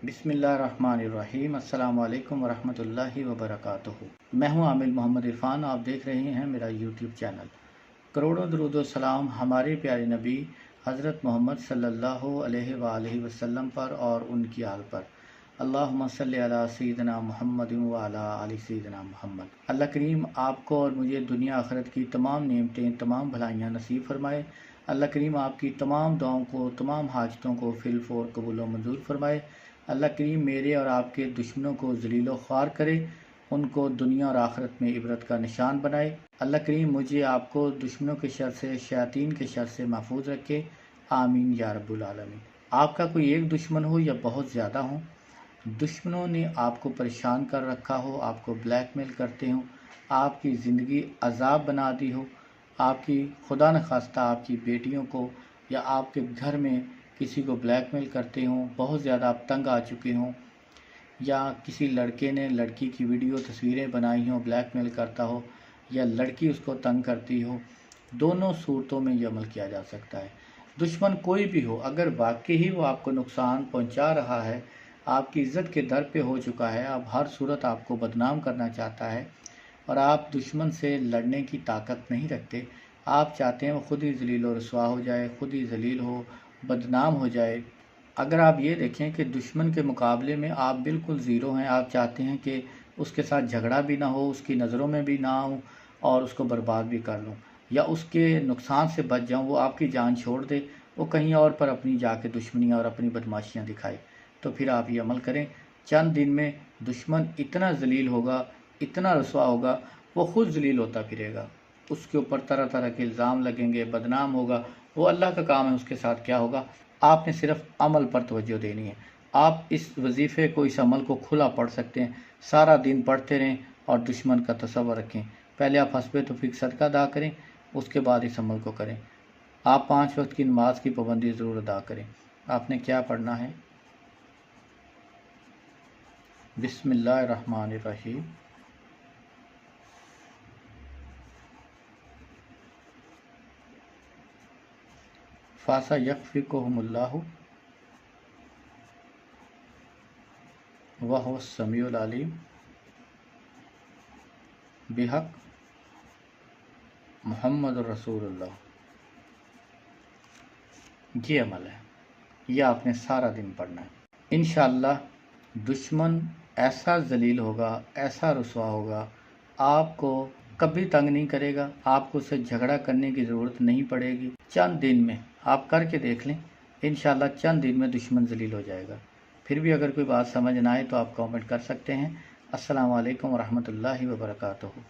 बिस्मिल्लाहिर्रहमानिर्रहीम। अस्सलाम वालेकुम वरहमतुल्लाहि वबरकातुहू। मैं हूं आमिर मोहम्मद इरफान। आप देख रहे हैं मेरा यूट्यूब चैनल। करोड़ों दुरूद व सलाम हमारे प्यारे नबी हज़रत मोहम्मद सल्लल्लाहु अलैहि वसल्लम पर और उनकी आल पर। अल्लाहुम्मा सल्लि अला सय्यिदिना मुहम्मद व अला आलि सय्यिदिना मुहम्मद। अल्लाह करीम आपको और मुझे दुनिया आखिरत की तमाम नेमतें, तमाम भलाइयाँ नसीब फरमाए। अल्लाह करीम आपकी तमाम दुआओं को, तमाम हाजतों को फिल फ़ौर कबूल व मंजूर फरमाए। अल्लाह करीम मेरे और आपके दुश्मनों को ज़लील व ख्वार करे, उनको दुनिया और आखिरत में इबरत का निशान बनाए। अल्लाह करीम मुझे आपको दुश्मनों के शर से, शयातीन के शर से महफूज रखे। आमीन या रब्बुल आलमीन। आपका कोई एक दुश्मन हो या बहुत ज़्यादा हो, दुश्मनों ने आपको परेशान कर रखा हो, आपको ब्लैकमेल करते हो, आपकी ज़िंदगी अजाब बना दी हो, आपकी खुदा न खास्ता आपकी बेटियों को या आपके घर में किसी को ब्लैकमेल करते हों, बहुत ज़्यादा आप तंग आ चुके हों, या किसी लड़के ने लड़की की वीडियो तस्वीरें बनाई हों, ब्लैकमेल करता हो, या लड़की उसको तंग करती हो, दोनों सूरतों में ये अमल किया जा सकता है। दुश्मन कोई भी हो, अगर वाकई ही वो आपको नुकसान पहुंचा रहा है, आपकी इज़्ज़त के दर पे हो चुका है, अब हर सूरत आपको बदनाम करना चाहता है और आप दुश्मन से लड़ने की ताकत नहीं रखते, आप चाहते हैं वो खुद ही ज़लील व रुसवा हो जाए, खुद ही ज़लील हो, बदनाम हो जाए। अगर आप ये देखें कि दुश्मन के मुकाबले में आप बिल्कुल ज़ीरो हैं, आप चाहते हैं कि उसके साथ झगड़ा भी ना हो, उसकी नज़रों में भी ना हो और उसको बर्बाद भी कर लूँ या उसके नुकसान से बच जाऊँ, वो आपकी जान छोड़ दे, वो कहीं और पर अपनी जाके दुश्मनियाँ और अपनी बदमाशियाँ दिखाए, तो फिर आप ये अमल करें। चंद दिन में दुश्मन इतना ज़लील होगा, इतना रुसवा होगा, वो ख़ुद ज़लील होता फिरेगा, उसके ऊपर तरह तरह के इल्ज़ाम लगेंगे, बदनाम होगा। वो अल्लाह का काम है, उसके साथ क्या होगा। आपने सिर्फ अमल पर तवज्जो देनी है। आप इस वजीफ़े को, इस अमल को खुला पढ़ सकते हैं, सारा दिन पढ़ते रहें और दुश्मन का तसव्वुर रखें। पहले आप हस्बे तौफीक सदका अदा करें, उसके बाद इस अमल को करें। आप 5 वक्त की नमाज की पाबंदी ज़रूर अदा करें। आपने क्या पढ़ना है? बिस्मिल्लाहिर्रहमानिर्रहीम। फासा यकफ़िकुहुमुल्लाहु वहुवस समीउल अलीम बिहक़ मुहम्मदुर रसूलुल्लाह। ये अमल है, ये आपने सारा दिन पढ़ना है। इंशाअल्लाह दुश्मन ऐसा ज़लील होगा, ऐसा रुसवा होगा, आपको कभी तंग नहीं करेगा, आपको उससे झगड़ा करने की ज़रूरत नहीं पड़ेगी। चंद दिन में आप करके देख लें, इंशाअल्लाह चंद दिन में दुश्मन ज़लील हो जाएगा। फिर भी अगर कोई बात समझ ना आए तो आप कमेंट कर सकते हैं। अस्सलामु अलैकुम वरहमतुल्लाहि वबरकातुहू।